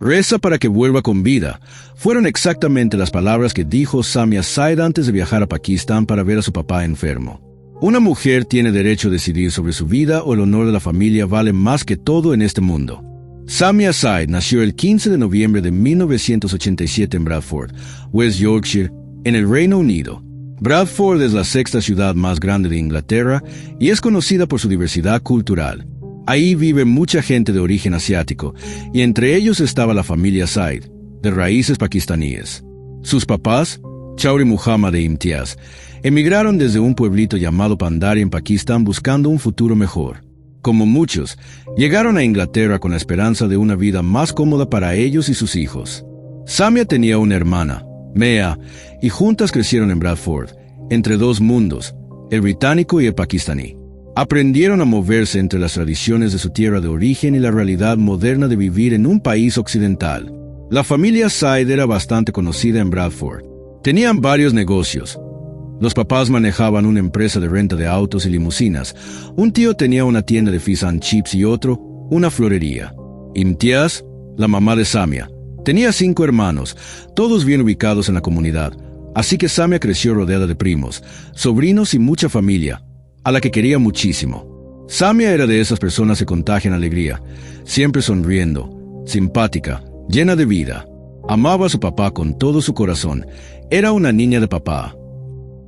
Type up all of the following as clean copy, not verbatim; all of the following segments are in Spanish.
Reza para que vuelva con vida. Fueron exactamente las palabras que dijo Samia Said antes de viajar a Pakistán para ver a su papá enfermo. Una mujer tiene derecho a decidir sobre su vida o el honor de la familia vale más que todo en este mundo. Samia Said nació el 15 de noviembre de 1987 en Bradford, West Yorkshire, en el Reino Unido. Bradford es la sexta ciudad más grande de Inglaterra y es conocida por su diversidad cultural. Ahí vive mucha gente de origen asiático, y entre ellos estaba la familia Said, de raíces pakistaníes. Sus papás, Chauri Muhammad e Imtiaz, emigraron desde un pueblito llamado Pandari en Pakistán buscando un futuro mejor. Como muchos, llegaron a Inglaterra con la esperanza de una vida más cómoda para ellos y sus hijos. Samia tenía una hermana, Mea, y juntas crecieron en Bradford, entre dos mundos, el británico y el pakistaní. Aprendieron a moverse entre las tradiciones de su tierra de origen y la realidad moderna de vivir en un país occidental. La familia Said era bastante conocida en Bradford. Tenían varios negocios. Los papás manejaban una empresa de renta de autos y limusinas. Un tío tenía una tienda de fish and chips y otro, una florería. Imtiaz, la mamá de Samia, tenía 5 hermanos, todos bien ubicados en la comunidad. Así que Samia creció rodeada de primos, sobrinos y mucha familia, a la que quería muchísimo. Samia era de esas personas que contagian alegría, siempre sonriendo, simpática, llena de vida. Amaba a su papá con todo su corazón. Era una niña de papá.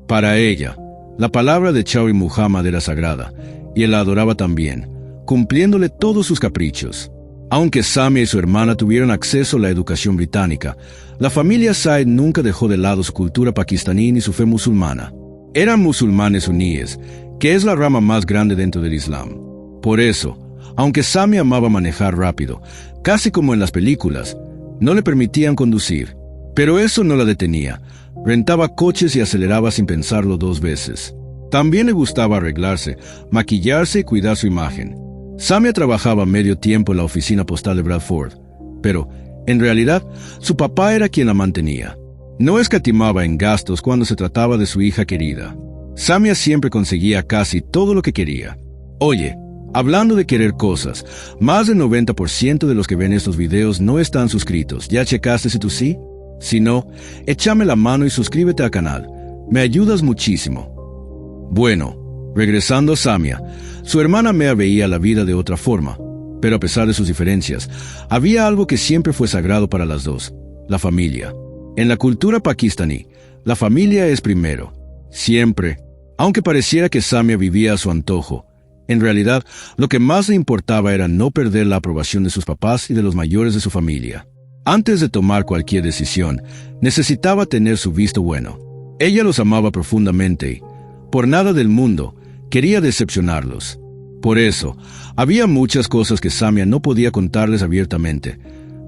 Para ella, la palabra de Chauri Muhammad era sagrada, y él la adoraba también, cumpliéndole todos sus caprichos. Aunque Samia y su hermana tuvieron acceso a la educación británica, la familia Said nunca dejó de lado su cultura pakistaní ni su fe musulmana. Eran musulmanes suníes, que es la rama más grande dentro del Islam. Por eso, aunque Samia amaba manejar rápido, casi como en las películas, no le permitían conducir. Pero eso no la detenía. Rentaba coches y aceleraba sin pensarlo 2 veces. También le gustaba arreglarse, maquillarse y cuidar su imagen. Samia trabajaba medio tiempo en la oficina postal de Bradford, pero, en realidad, su papá era quien la mantenía. No escatimaba en gastos cuando se trataba de su hija querida. Samia siempre conseguía casi todo lo que quería. Oye, hablando de querer cosas, más del 90% de los que ven estos videos no están suscritos. ¿Ya checaste si tú sí? Si no, échame la mano y suscríbete al canal. Me ayudas muchísimo. Bueno, regresando a Samia, su hermana Mea veía la vida de otra forma, pero a pesar de sus diferencias, había algo que siempre fue sagrado para las dos: la familia. En la cultura pakistaní, la familia es primero. Siempre. Aunque pareciera que Samia vivía a su antojo, en realidad, lo que más le importaba era no perder la aprobación de sus papás y de los mayores de su familia. Antes de tomar cualquier decisión, necesitaba tener su visto bueno. Ella los amaba profundamente y, por nada del mundo, quería decepcionarlos. Por eso, había muchas cosas que Samia no podía contarles abiertamente.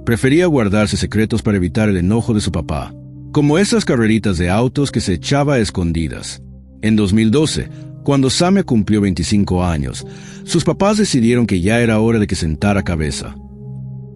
Prefería guardarse secretos para evitar el enojo de su papá, como esas carreritas de autos que se echaba a escondidas. En 2012, cuando Samia cumplió 25 años, sus papás decidieron que ya era hora de que sentara cabeza.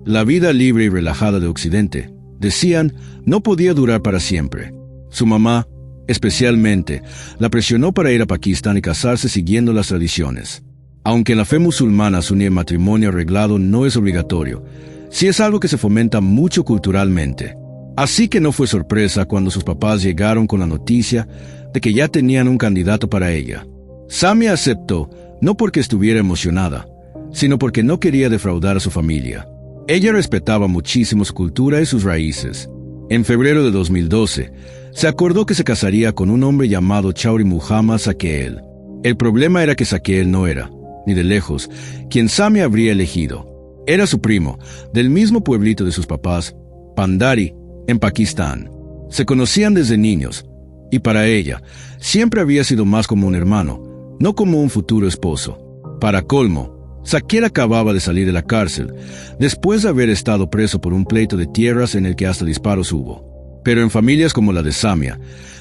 La vida libre y relajada de Occidente, decían, no podía durar para siempre. Su mamá, especialmente, la presionó para ir a Pakistán y casarse siguiendo las tradiciones. Aunque en la fe musulmana su matrimonio arreglado no es obligatorio, sí es algo que se fomenta mucho culturalmente. Así que no fue sorpresa cuando sus papás llegaron con la noticia de que ya tenían un candidato para ella. Samia aceptó, no porque estuviera emocionada, sino porque no quería defraudar a su familia. Ella respetaba muchísimo su cultura y sus raíces. En febrero de 2012, se acordó que se casaría con un hombre llamado Chauri Muhammad Sakeel. El problema era que Sakeel no era, ni de lejos, quien Samia habría elegido. Era su primo, del mismo pueblito de sus papás, Pandari, en Pakistán. Se conocían desde niños, y para ella, siempre había sido más como un hermano, no como un futuro esposo. Para colmo, Sakeel acababa de salir de la cárcel, después de haber estado preso por un pleito de tierras en el que hasta disparos hubo. Pero en familias como la de Samia,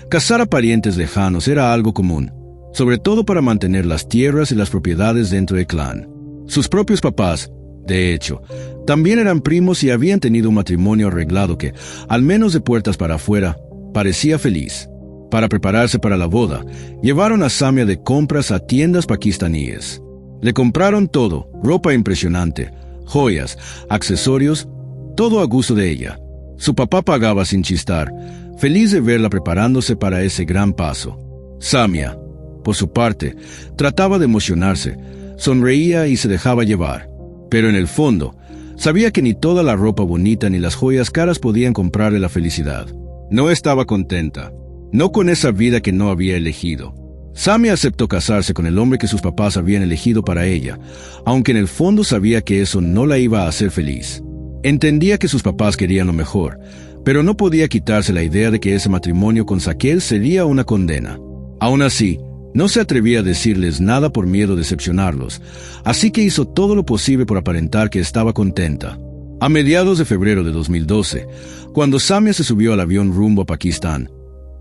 casar a parientes lejanos era algo común, sobre todo para mantener las tierras y las propiedades dentro del clan. Sus propios papás, de hecho, también eran primos y habían tenido un matrimonio arreglado que, al menos de puertas para afuera, parecía feliz. Para prepararse para la boda, llevaron a Samia de compras a tiendas pakistaníes. Le compraron todo: ropa impresionante, joyas, accesorios, todo a gusto de ella. Su papá pagaba sin chistar, feliz de verla preparándose para ese gran paso. Samia, por su parte, trataba de emocionarse, sonreía y se dejaba llevar. Pero en el fondo, sabía que ni toda la ropa bonita ni las joyas caras podían comprarle la felicidad. No estaba contenta, no con esa vida que no había elegido. Samia aceptó casarse con el hombre que sus papás habían elegido para ella, aunque en el fondo sabía que eso no la iba a hacer feliz. Entendía que sus papás querían lo mejor, pero no podía quitarse la idea de que ese matrimonio con Zaquel sería una condena. Aún así, no se atrevía a decirles nada por miedo a decepcionarlos, así que hizo todo lo posible por aparentar que estaba contenta. A mediados de febrero de 2012, cuando Samia se subió al avión rumbo a Pakistán,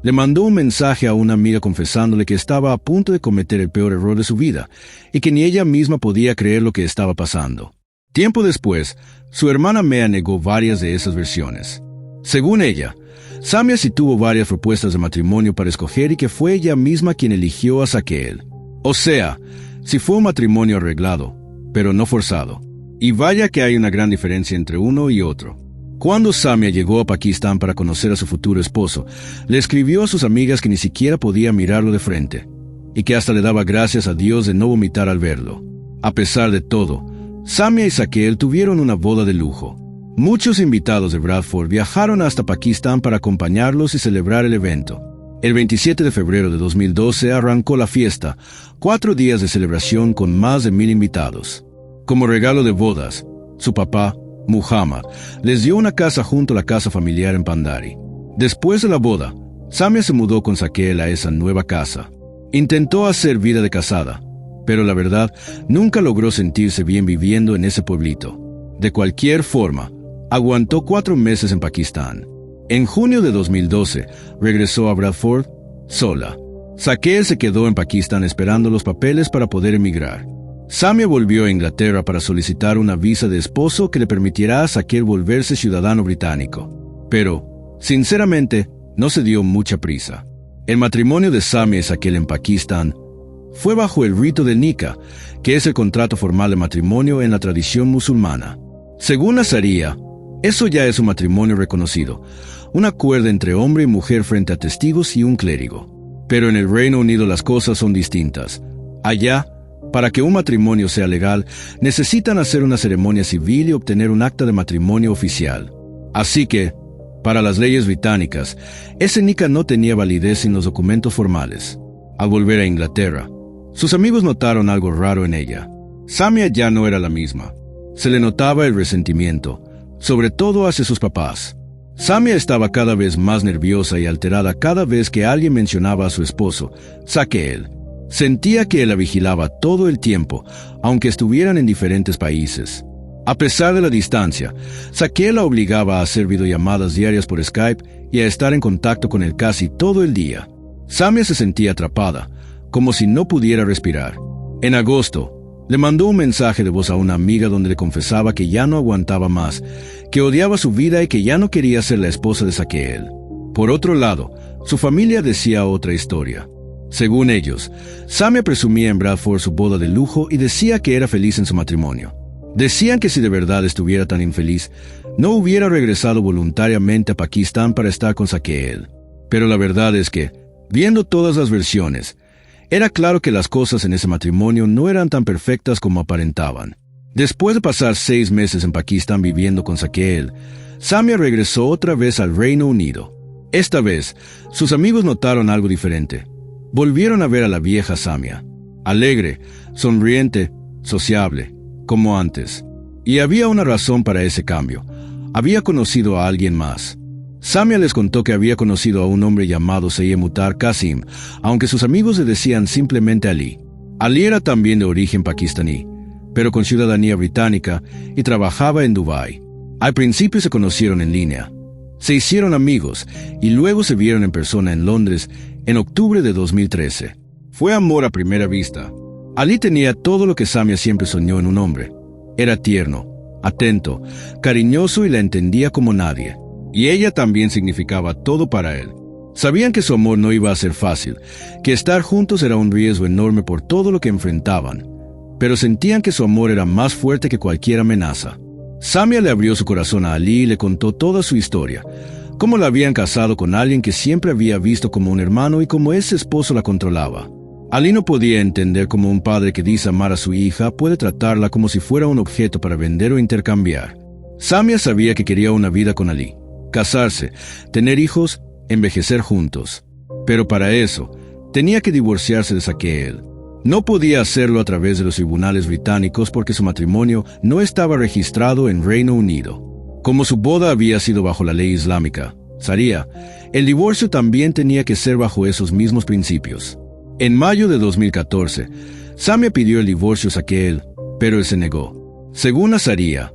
le mandó un mensaje a una amiga confesándole que estaba a punto de cometer el peor error de su vida y que ni ella misma podía creer lo que estaba pasando. Tiempo después, su hermana Mea negó varias de esas versiones. Según ella, Samia sí tuvo varias propuestas de matrimonio para escoger y que fue ella misma quien eligió a Zaquel. O sea, sí fue un matrimonio arreglado, pero no forzado. Y vaya que hay una gran diferencia entre uno y otro. Cuando Samia llegó a Pakistán para conocer a su futuro esposo, le escribió a sus amigas que ni siquiera podía mirarlo de frente, y que hasta le daba gracias a Dios de no vomitar al verlo. A pesar de todo, Samia y Zaquel tuvieron una boda de lujo. Muchos invitados de Bradford viajaron hasta Pakistán para acompañarlos y celebrar el evento. El 27 de febrero de 2012 arrancó la fiesta, 4 días de celebración con más de 1,000 invitados. Como regalo de bodas, su papá, Muhammad, les dio una casa junto a la casa familiar en Pandari. Después de la boda, Samia se mudó con Zaquel a esa nueva casa. Intentó hacer vida de casada, pero la verdad, nunca logró sentirse bien viviendo en ese pueblito. De cualquier forma, aguantó 4 meses en Pakistán. En junio de 2012, regresó a Bradford sola. Zaquel se quedó en Pakistán esperando los papeles para poder emigrar. Samia volvió a Inglaterra para solicitar una visa de esposo que le permitirá a Zaquel volverse ciudadano británico. Pero, sinceramente, no se dio mucha prisa. El matrimonio de Samia y Zaquel en Pakistán fue bajo el rito del nikah, que es el contrato formal de matrimonio en la tradición musulmana. Según la Sharia, eso ya es un matrimonio reconocido, un acuerdo entre hombre y mujer frente a testigos y un clérigo. Pero en el Reino Unido las cosas son distintas. Allá, para que un matrimonio sea legal, necesitan hacer una ceremonia civil y obtener un acta de matrimonio oficial. Así que, para las leyes británicas, ese nikah no tenía validez sin los documentos formales. Al volver a Inglaterra, sus amigos notaron algo raro en ella. Samia ya no era la misma. Se le notaba el resentimiento, sobre todo hacia sus papás. Samia estaba cada vez más nerviosa y alterada cada vez que alguien mencionaba a su esposo, Zaquel. Sentía que él la vigilaba todo el tiempo, aunque estuvieran en diferentes países. A pesar de la distancia, Zaquel la obligaba a hacer videollamadas diarias por Skype y a estar en contacto con él casi todo el día. Samia se sentía atrapada, como si no pudiera respirar. En agosto, le mandó un mensaje de voz a una amiga donde le confesaba que ya no aguantaba más, que odiaba su vida y que ya no quería ser la esposa de Zaquel. Por otro lado, su familia decía otra historia. Según ellos, Samia presumía en Bradford su boda de lujo y decía que era feliz en su matrimonio. Decían que si de verdad estuviera tan infeliz, no hubiera regresado voluntariamente a Pakistán para estar con Zaquel. Pero la verdad es que, viendo todas las versiones, era claro que las cosas en ese matrimonio no eran tan perfectas como aparentaban. Después de pasar 6 meses en Pakistán viviendo con Zaquel, Samia regresó otra vez al Reino Unido. Esta vez, sus amigos notaron algo diferente. Volvieron a ver a la vieja Samia, alegre, sonriente, sociable, como antes. Y había una razón para ese cambio. Había conocido a alguien más. Samia les contó que había conocido a un hombre llamado Syed Mukhtar Qasim, aunque sus amigos le decían simplemente Ali. Ali era también de origen pakistaní, pero con ciudadanía británica, y trabajaba en Dubái. Al principio se conocieron en línea. Se hicieron amigos y luego se vieron en persona en Londres en octubre de 2013. Fue amor a primera vista. Ali tenía todo lo que Samia siempre soñó en un hombre. Era tierno, atento, cariñoso y la entendía como nadie. Y ella también significaba todo para él. Sabían que su amor no iba a ser fácil, que estar juntos era un riesgo enorme por todo lo que enfrentaban, pero sentían que su amor era más fuerte que cualquier amenaza. Samia le abrió su corazón a Ali y le contó toda su historia, cómo la habían casado con alguien que siempre había visto como un hermano y cómo ese esposo la controlaba. Ali no podía entender cómo un padre que dice amar a su hija puede tratarla como si fuera un objeto para vender o intercambiar. Samia sabía que quería una vida con Ali, casarse, tener hijos, envejecer juntos. Pero para eso, tenía que divorciarse de Sakeel. No podía hacerlo a través de los tribunales británicos porque su matrimonio no estaba registrado en Reino Unido. Como su boda había sido bajo la ley islámica, Sharia, el divorcio también tenía que ser bajo esos mismos principios. En mayo de 2014, Samia pidió el divorcio a Sakeel, pero él se negó. Según la Sharia,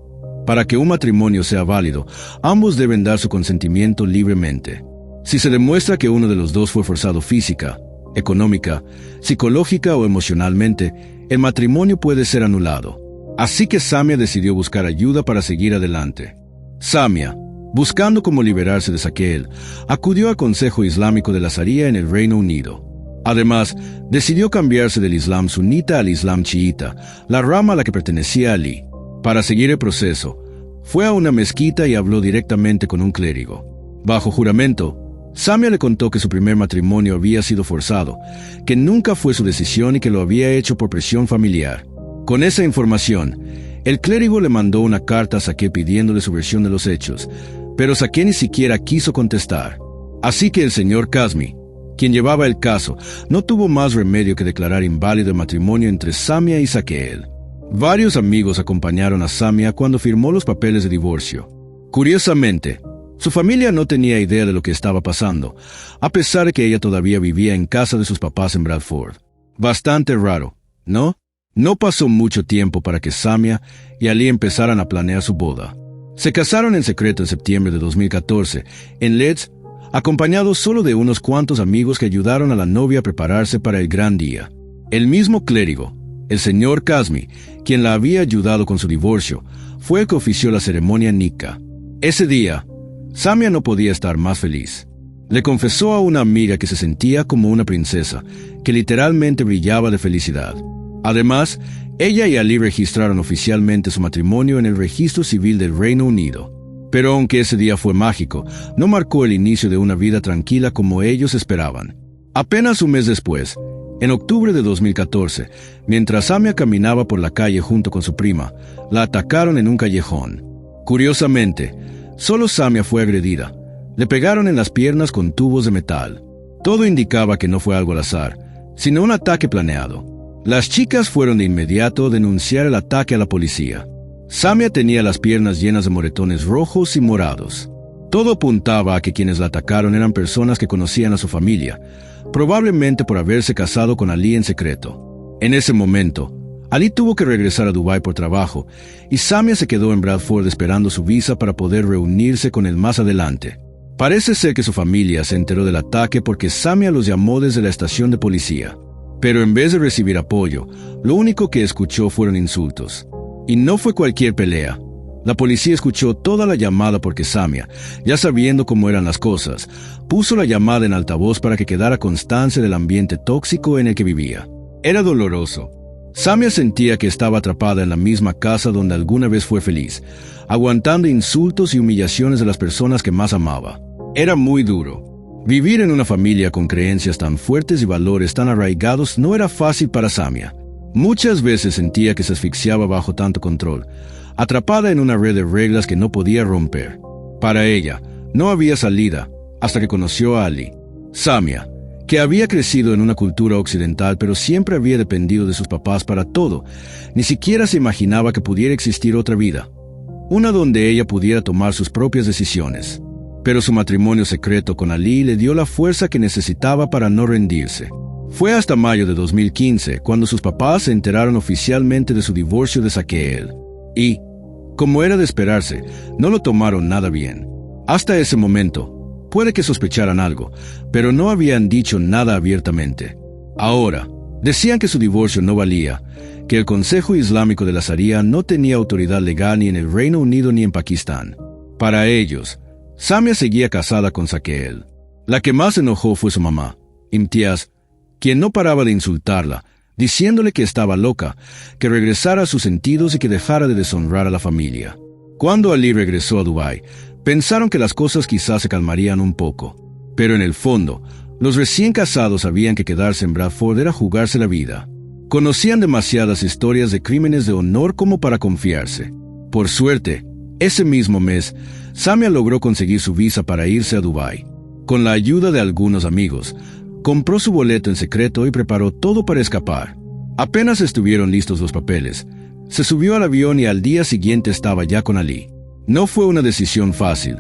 para que un matrimonio sea válido, ambos deben dar su consentimiento libremente. Si se demuestra que uno de los dos fue forzado física, económica, psicológica o emocionalmente, el matrimonio puede ser anulado. Así que Samia decidió buscar ayuda para seguir adelante. Samia, buscando cómo liberarse de Sakeel, acudió al Consejo Islámico de la Sharia en el Reino Unido. Además, decidió cambiarse del Islam sunita al Islam chiita, la rama a la que pertenecía Ali. Para seguir el proceso, fue a una mezquita y habló directamente con un clérigo. Bajo juramento, Samia le contó que su primer matrimonio había sido forzado, que nunca fue su decisión y que lo había hecho por presión familiar. Con esa información, el clérigo le mandó una carta a Sakeel pidiéndole su versión de los hechos, pero Sakeel ni siquiera quiso contestar. Así que el señor Kazmi, quien llevaba el caso, no tuvo más remedio que declarar inválido el matrimonio entre Samia y Sakeel. Varios amigos acompañaron a Samia cuando firmó los papeles de divorcio. Curiosamente, su familia no tenía idea de lo que estaba pasando, a pesar de que ella todavía vivía en casa de sus papás en Bradford. Bastante raro, ¿no? No pasó mucho tiempo para que Samia y Ali empezaran a planear su boda. Se casaron en secreto en septiembre de 2014, en Leeds, acompañados solo de unos cuantos amigos que ayudaron a la novia a prepararse para el gran día. El mismo clérigo, el señor Kazmi, quien la había ayudado con su divorcio, fue el que ofició la ceremonia Nikah. Ese día, Samia no podía estar más feliz. Le confesó a una amiga que se sentía como una princesa, que literalmente brillaba de felicidad. Además, ella y Ali registraron oficialmente su matrimonio en el registro civil del Reino Unido. Pero aunque ese día fue mágico, no marcó el inicio de una vida tranquila como ellos esperaban. Apenas un mes después, en octubre de 2014, mientras Samia caminaba por la calle junto con su prima, la atacaron en un callejón. Curiosamente, solo Samia fue agredida. Le pegaron en las piernas con tubos de metal. Todo indicaba que no fue algo al azar, sino un ataque planeado. Las chicas fueron de inmediato a denunciar el ataque a la policía. Samia tenía las piernas llenas de moretones rojos y morados. Todo apuntaba a que quienes la atacaron eran personas que conocían a su familia, probablemente por haberse casado con Ali en secreto. En ese momento, Ali tuvo que regresar a Dubái por trabajo, y Samia se quedó en Bradford esperando su visa para poder reunirse con él más adelante. Parece ser que su familia se enteró del ataque porque Samia los llamó desde la estación de policía. Pero en vez de recibir apoyo, lo único que escuchó fueron insultos. Y no fue cualquier pelea. La policía escuchó toda la llamada porque Samia, ya sabiendo cómo eran las cosas, puso la llamada en altavoz para que quedara constancia del ambiente tóxico en el que vivía. Era doloroso. Samia sentía que estaba atrapada en la misma casa donde alguna vez fue feliz, aguantando insultos y humillaciones de las personas que más amaba. Era muy duro. Vivir en una familia con creencias tan fuertes y valores tan arraigados no era fácil para Samia. Muchas veces sentía que se asfixiaba bajo tanto control, atrapada en una red de reglas que no podía romper. Para ella, no había salida hasta que conoció a Ali. Samia, que había crecido en una cultura occidental pero siempre había dependido de sus papás para todo, ni siquiera se imaginaba que pudiera existir otra vida, una donde ella pudiera tomar sus propias decisiones. Pero su matrimonio secreto con Ali le dio la fuerza que necesitaba para no rendirse. Fue hasta mayo de 2015 cuando sus papás se enteraron oficialmente de su divorcio de Sakeel. Y, como era de esperarse, no lo tomaron nada bien. Hasta ese momento, puede que sospecharan algo, pero no habían dicho nada abiertamente. Ahora, decían que su divorcio no valía, que el Consejo Islámico de la Sharia no tenía autoridad legal ni en el Reino Unido ni en Pakistán. Para ellos, Samia seguía casada con Sakeel. La que más enojó fue su mamá, Imtiaz, quien no paraba de insultarla, diciéndole que estaba loca, que regresara a sus sentidos y que dejara de deshonrar a la familia. Cuando Ali regresó a Dubái, pensaron que las cosas quizás se calmarían un poco. Pero en el fondo, los recién casados sabían que quedarse en Bradford era jugarse la vida. Conocían demasiadas historias de crímenes de honor como para confiarse. Por suerte, ese mismo mes, Samia logró conseguir su visa para irse a Dubái. Con la ayuda de algunos amigos, compró su boleto en secreto y preparó todo para escapar. Apenas estuvieron listos los papeles, se subió al avión y al día siguiente estaba ya con Ali. No fue una decisión fácil,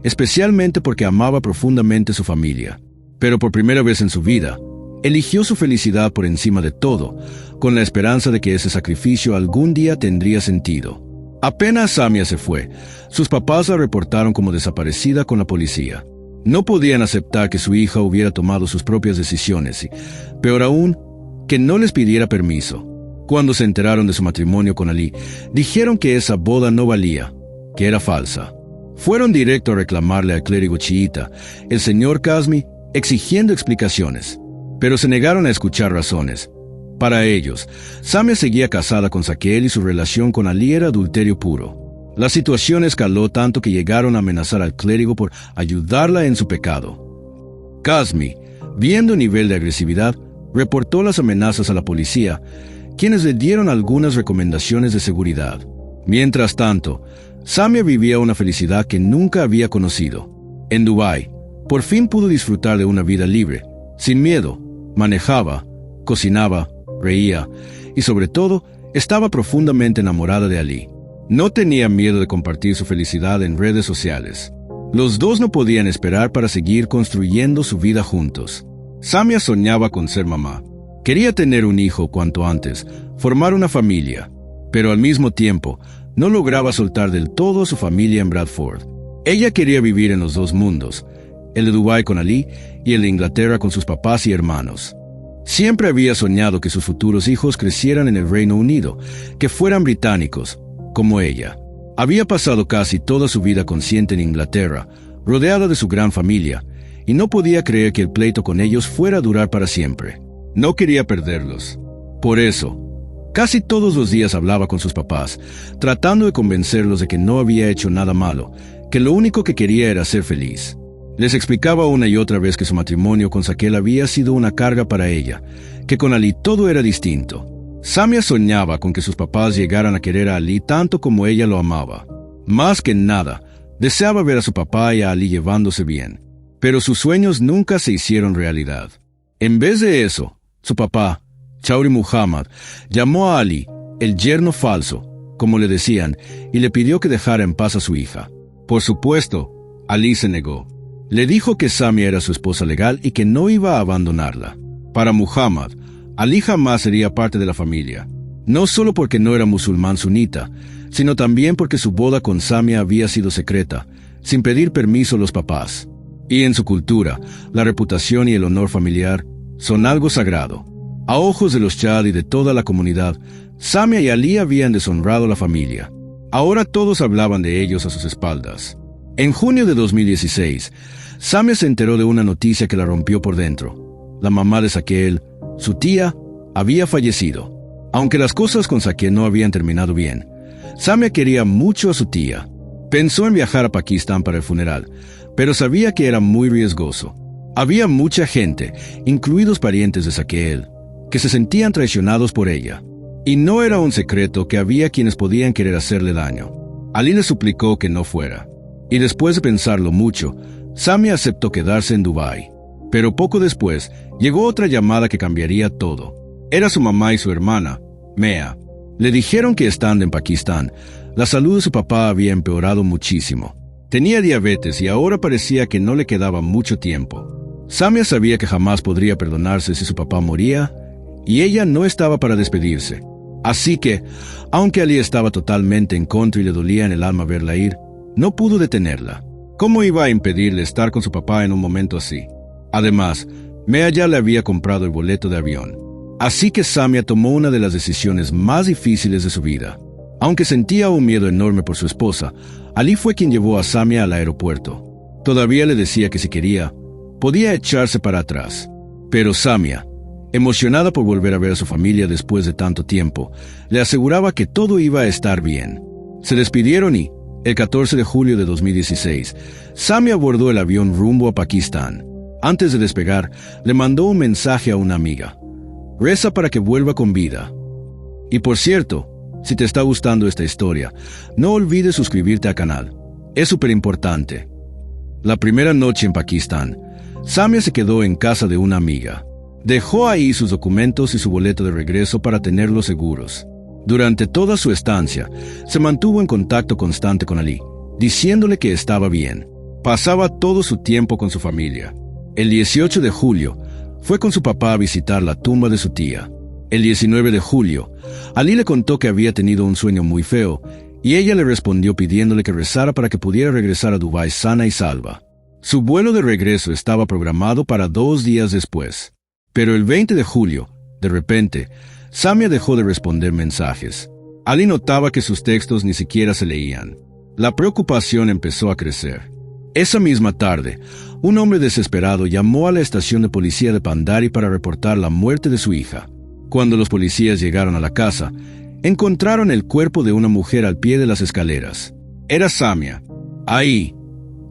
especialmente porque amaba profundamente su familia. Pero por primera vez en su vida, eligió su felicidad por encima de todo, con la esperanza de que ese sacrificio algún día tendría sentido. Apenas Samia se fue, sus papás la reportaron como desaparecida con la policía. No podían aceptar que su hija hubiera tomado sus propias decisiones y, peor aún, que no les pidiera permiso. Cuando se enteraron de su matrimonio con Ali, dijeron que esa boda no valía, que era falsa. Fueron directo a reclamarle al clérigo chiita, el señor Kazmi, exigiendo explicaciones, pero se negaron a escuchar razones. Para ellos, Samia seguía casada con Saquiel y su relación con Ali era adulterio puro. La situación escaló tanto que llegaron a amenazar al clérigo por ayudarla en su pecado. Kazmi, viendo el nivel de agresividad, reportó las amenazas a la policía, quienes le dieron algunas recomendaciones de seguridad. Mientras tanto, Samia vivía una felicidad que nunca había conocido. En Dubái, por fin pudo disfrutar de una vida libre, sin miedo. Manejaba, cocinaba, reía y sobre todo, estaba profundamente enamorada de Ali. No tenía miedo de compartir su felicidad en redes sociales. Los dos no podían esperar para seguir construyendo su vida juntos. Samia soñaba con ser mamá. Quería tener un hijo cuanto antes, formar una familia, pero al mismo tiempo no lograba soltar del todo a su familia en Bradford. Ella quería vivir en los dos mundos, el de Dubái con Ali y el de Inglaterra con sus papás y hermanos. Siempre había soñado que sus futuros hijos crecieran en el Reino Unido, que fueran británicos, como ella. Había pasado casi toda su vida consciente en Inglaterra, rodeada de su gran familia, y no podía creer que el pleito con ellos fuera a durar para siempre. No quería perderlos. Por eso, casi todos los días hablaba con sus papás, tratando de convencerlos de que no había hecho nada malo, que lo único que quería era ser feliz. Les explicaba una y otra vez que su matrimonio con Saquiel había sido una carga para ella, que con Ali todo era distinto. Samia soñaba con que sus papás llegaran a querer a Ali tanto como ella lo amaba. Más que nada, deseaba ver a su papá y a Ali llevándose bien. Pero sus sueños nunca se hicieron realidad. En vez de eso, su papá, Chaudhry Muhammad, llamó a Ali, el yerno falso, como le decían, y le pidió que dejara en paz a su hija. Por supuesto, Ali se negó. Le dijo que Samia era su esposa legal y que no iba a abandonarla. Para Muhammad, Ali jamás sería parte de la familia, no solo porque no era musulmán sunita, sino también porque su boda con Samia había sido secreta, sin pedir permiso a los papás. Y en su cultura, la reputación y el honor familiar son algo sagrado. A ojos de los Chad y de toda la comunidad, Samia y Ali habían deshonrado a la familia. Ahora todos hablaban de ellos a sus espaldas. En junio de 2016, Samia se enteró de una noticia que la rompió por dentro. La mamá de Saquiel, su tía, había fallecido. Aunque las cosas con Saquiel no habían terminado bien, Samia quería mucho a su tía. Pensó en viajar a Pakistán para el funeral, pero sabía que era muy riesgoso. Había mucha gente, incluidos parientes de Saquiel, que se sentían traicionados por ella. Y no era un secreto que había quienes podían querer hacerle daño. Ali le suplicó que no fuera. Y después de pensarlo mucho, Samia aceptó quedarse en Dubái. Pero poco después, llegó otra llamada que cambiaría todo. Era su mamá y su hermana, Mea. Le dijeron que estando en Pakistán, la salud de su papá había empeorado muchísimo. Tenía diabetes y ahora parecía que no le quedaba mucho tiempo. Samia sabía que jamás podría perdonarse si su papá moría, y ella no estaba para despedirse. Así que, aunque Ali estaba totalmente en contra y le dolía en el alma verla ir, no pudo detenerla. ¿Cómo iba a impedirle estar con su papá en un momento así? Además, Mea ya le había comprado el boleto de avión. Así que Samia tomó una de las decisiones más difíciles de su vida. Aunque sentía un miedo enorme por su esposa, Ali fue quien llevó a Samia al aeropuerto. Todavía le decía que si quería, podía echarse para atrás. Pero Samia, emocionada por volver a ver a su familia después de tanto tiempo, le aseguraba que todo iba a estar bien. Se despidieron y, El 14 de julio de 2016, Samia abordó el avión rumbo a Pakistán. Antes de despegar, le mandó un mensaje a una amiga. Reza para que vuelva con vida. Y por cierto, si te está gustando esta historia, no olvides suscribirte al canal. Es súper importante. La primera noche en Pakistán, Samia se quedó en casa de una amiga. Dejó ahí sus documentos y su boleto de regreso para tenerlos seguros. Durante toda su estancia, se mantuvo en contacto constante con Ali, diciéndole que estaba bien. Pasaba todo su tiempo con su familia. El 18 de julio, fue con su papá a visitar la tumba de su tía. El 19 de julio, Ali le contó que había tenido un sueño muy feo, y ella le respondió pidiéndole que rezara para que pudiera regresar a Dubái sana y salva. Su vuelo de regreso estaba programado para 2 días después. Pero el 20 de julio, de repente, Samia dejó de responder mensajes. Ali notaba que sus textos ni siquiera se leían. La preocupación empezó a crecer. Esa misma tarde, un hombre desesperado llamó a la estación de policía de Pandari para reportar la muerte de su hija. Cuando los policías llegaron a la casa, encontraron el cuerpo de una mujer al pie de las escaleras. Era Samia. Ahí,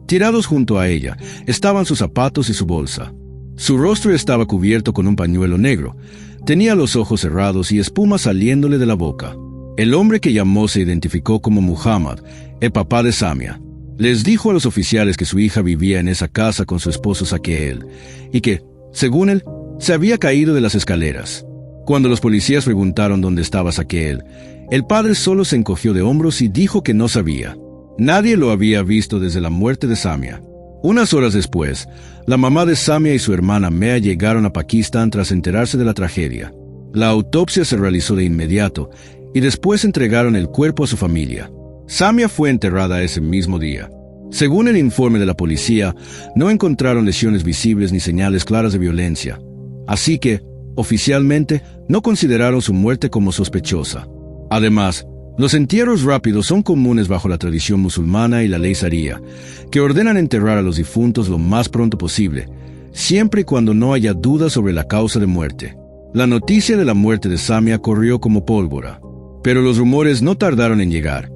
tirados junto a ella, estaban sus zapatos y su bolsa. Su rostro estaba cubierto con un pañuelo negro. Tenía los ojos cerrados y espuma saliéndole de la boca. El hombre que llamó se identificó como Muhammad, el papá de Samia. Les dijo a los oficiales que su hija vivía en esa casa con su esposo Sakeel y que, según él, se había caído de las escaleras. Cuando los policías preguntaron dónde estaba Sakeel, el padre solo se encogió de hombros y dijo que no sabía. Nadie lo había visto desde la muerte de Samia. Unas horas después, la mamá de Samia y su hermana Mea llegaron a Pakistán tras enterarse de la tragedia. La autopsia se realizó de inmediato y después entregaron el cuerpo a su familia. Samia fue enterrada ese mismo día. Según el informe de la policía, no encontraron lesiones visibles ni señales claras de violencia. Así que, oficialmente, no consideraron su muerte como sospechosa. Además, los entierros rápidos son comunes bajo la tradición musulmana y la ley sharia, que ordenan enterrar a los difuntos lo más pronto posible, siempre y cuando no haya dudas sobre la causa de muerte. La noticia de la muerte de Samia corrió como pólvora, pero los rumores no tardaron en llegar.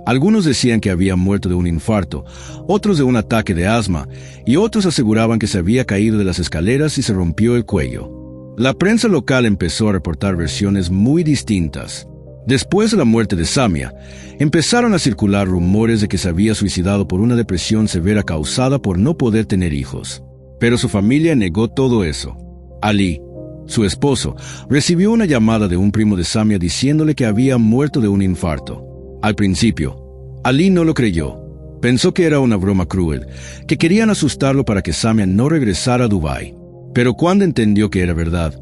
Algunos decían que había muerto de un infarto, otros de un ataque de asma, y otros aseguraban que se había caído de las escaleras y se rompió el cuello. La prensa local empezó a reportar versiones muy distintas. Después de la muerte de Samia, empezaron a circular rumores de que se había suicidado por una depresión severa causada por no poder tener hijos. Pero su familia negó todo eso. Ali, su esposo, recibió una llamada de un primo de Samia diciéndole que había muerto de un infarto. Al principio, Ali no lo creyó. Pensó que era una broma cruel, que querían asustarlo para que Samia no regresara a Dubái. Pero cuando entendió que era verdad,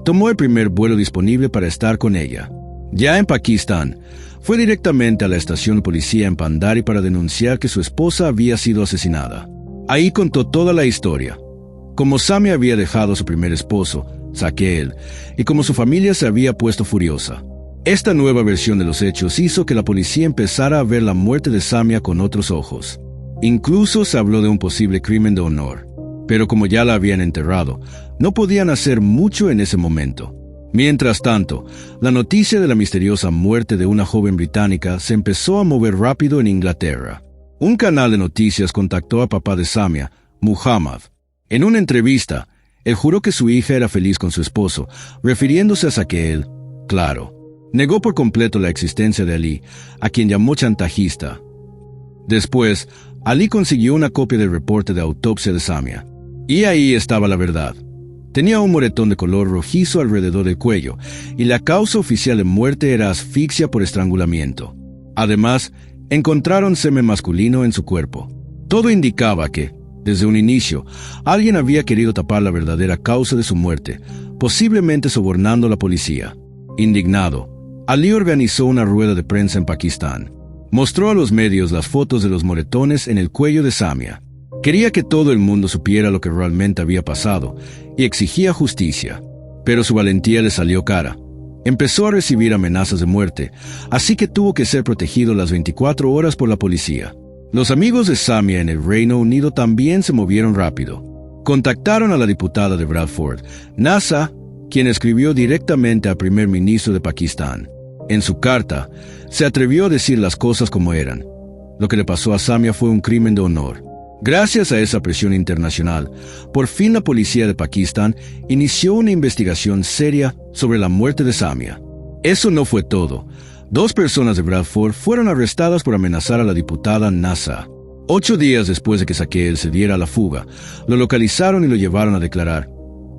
tomó el primer vuelo disponible para estar con ella. Ya en Pakistán, fue directamente a la estación de policía en Pandari para denunciar que su esposa había sido asesinada. Ahí contó toda la historia. Como Samia había dejado a su primer esposo, Sakeel, y como su familia se había puesto furiosa. Esta nueva versión de los hechos hizo que la policía empezara a ver la muerte de Samia con otros ojos. Incluso se habló de un posible crimen de honor. Pero como ya la habían enterrado, no podían hacer mucho en ese momento. Mientras tanto, la noticia de la misteriosa muerte de una joven británica se empezó a mover rápido en Inglaterra. Un canal de noticias contactó a papá de Samia, Muhammad. En una entrevista, él juró que su hija era feliz con su esposo, refiriéndose a Sakeel, claro. Negó por completo la existencia de Ali, a quien llamó chantajista. Después, Ali consiguió una copia del reporte de autopsia de Samia. Y ahí estaba la verdad. Tenía un moretón de color rojizo alrededor del cuello, y la causa oficial de muerte era asfixia por estrangulamiento. Además, encontraron semen masculino en su cuerpo. Todo indicaba que, desde un inicio, alguien había querido tapar la verdadera causa de su muerte, posiblemente sobornando a la policía. Indignado, Ali organizó una rueda de prensa en Pakistán. Mostró a los medios las fotos de los moretones en el cuello de Samia. Quería que todo el mundo supiera lo que realmente había pasado y exigía justicia. Pero su valentía le salió cara. Empezó a recibir amenazas de muerte, así que tuvo que ser protegido las 24 horas por la policía. Los amigos de Samia en el Reino Unido también se movieron rápido. Contactaron a la diputada de Bradford, Nasa, quien escribió directamente al primer ministro de Pakistán. En su carta, se atrevió a decir las cosas como eran. Lo que le pasó a Samia fue un crimen de honor. Gracias a esa presión internacional, por fin la policía de Pakistán inició una investigación seria sobre la muerte de Samia. Eso no fue todo. 2 personas de Bradford fueron arrestadas por amenazar a la diputada Nasa. 8 días después de que Sakel se diera a la fuga, lo localizaron y lo llevaron a declarar,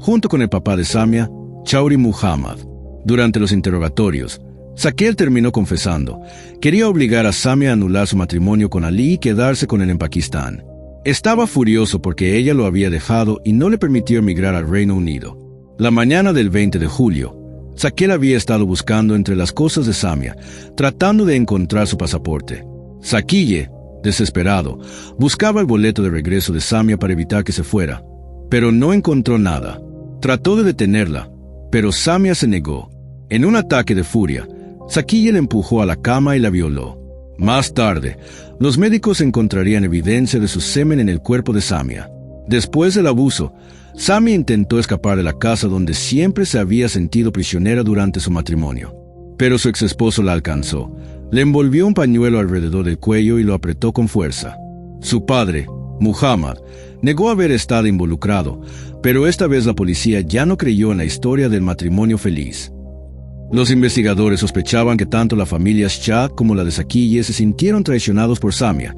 junto con el papá de Samia, Chaudhry Muhammad. Durante los interrogatorios, Sakel terminó confesando. Quería obligar a Samia a anular su matrimonio con Ali y quedarse con él en Pakistán. Estaba furioso porque ella lo había dejado y no le permitió emigrar al Reino Unido. La mañana del 20 de julio, Sakel había estado buscando entre las cosas de Samia, tratando de encontrar su pasaporte. Saquille, desesperado, buscaba el boleto de regreso de Samia para evitar que se fuera, pero no encontró nada. Trató de detenerla, pero Samia se negó. En un ataque de furia, Saquille la empujó a la cama y la violó. Más tarde, los médicos encontrarían evidencia de su semen en el cuerpo de Samia. Después del abuso, Samia intentó escapar de la casa donde siempre se había sentido prisionera durante su matrimonio. Pero su exesposo la alcanzó, le envolvió un pañuelo alrededor del cuello y lo apretó con fuerza. Su padre, Muhammad, negó haber estado involucrado, pero esta vez la policía ya no creyó en la historia del matrimonio feliz. Los investigadores sospechaban que tanto la familia Shah como la de Saquille se sintieron traicionados por Samia,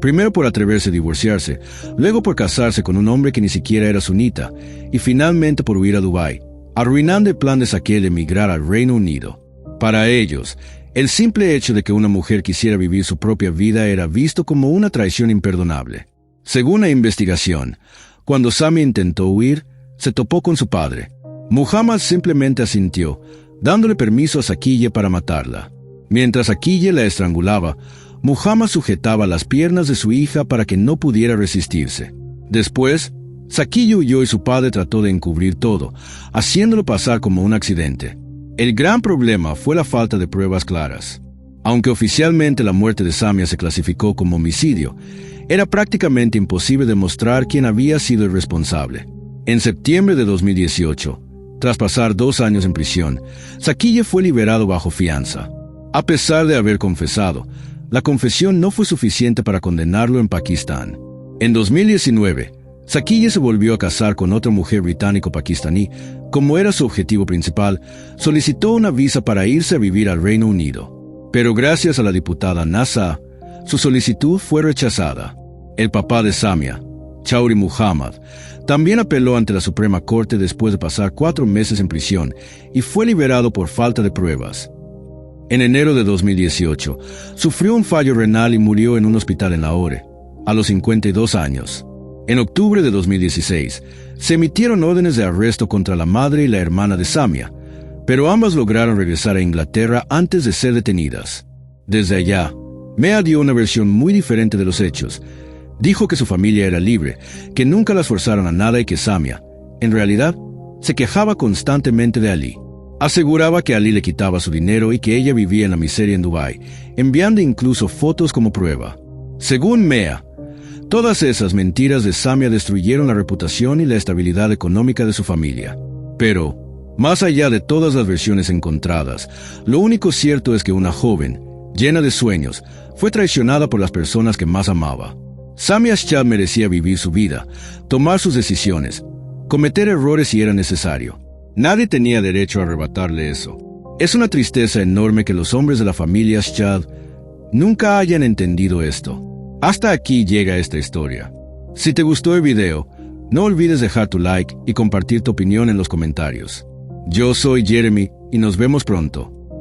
primero por atreverse a divorciarse, luego por casarse con un hombre que ni siquiera era sunita, y finalmente por huir a Dubái, arruinando el plan de Saquille de emigrar al Reino Unido. Para ellos, el simple hecho de que una mujer quisiera vivir su propia vida era visto como una traición imperdonable. Según la investigación, cuando Samia intentó huir, se topó con su padre. Muhammad simplemente asintió, dándole permiso a Saquille para matarla. Mientras Saquille la estrangulaba, Muhammad sujetaba las piernas de su hija para que no pudiera resistirse. Después, Saquille huyó y su padre trató de encubrir todo, haciéndolo pasar como un accidente. El gran problema fue la falta de pruebas claras. Aunque oficialmente la muerte de Samia se clasificó como homicidio, era prácticamente imposible demostrar quién había sido el responsable. En septiembre de 2018, tras pasar 2 años en prisión, Saquille fue liberado bajo fianza. A pesar de haber confesado, la confesión no fue suficiente para condenarlo en Pakistán. En 2019, Saquille se volvió a casar con otra mujer británico-pakistaní. Como era su objetivo principal, solicitó una visa para irse a vivir al Reino Unido. Pero gracias a la diputada Nasa, su solicitud fue rechazada. El papá de Samia, Chaudhry Muhammad, también apeló ante la Suprema Corte después de pasar 4 meses en prisión y fue liberado por falta de pruebas. En enero de 2018, sufrió un fallo renal y murió en un hospital en Lahore, a los 52 años. En octubre de 2016, se emitieron órdenes de arresto contra la madre y la hermana de Samia, pero ambas lograron regresar a Inglaterra antes de ser detenidas. Desde allá, Mea dio una versión muy diferente de los hechos. Dijo que su familia era libre, que nunca las forzaron a nada y que Samia, en realidad, se quejaba constantemente de Ali. Aseguraba que Ali le quitaba su dinero y que ella vivía en la miseria en Dubái, enviando incluso fotos como prueba. Según Mea, todas esas mentiras de Samia destruyeron la reputación y la estabilidad económica de su familia. Pero, más allá de todas las versiones encontradas, lo único cierto es que una joven, llena de sueños, fue traicionada por las personas que más amaba. Samia Shah merecía vivir su vida, tomar sus decisiones, cometer errores si era necesario. Nadie tenía derecho a arrebatarle eso. Es una tristeza enorme que los hombres de la familia Shah nunca hayan entendido esto. Hasta aquí llega esta historia. Si te gustó el video, no olvides dejar tu like y compartir tu opinión en los comentarios. Yo soy Jeremy y nos vemos pronto.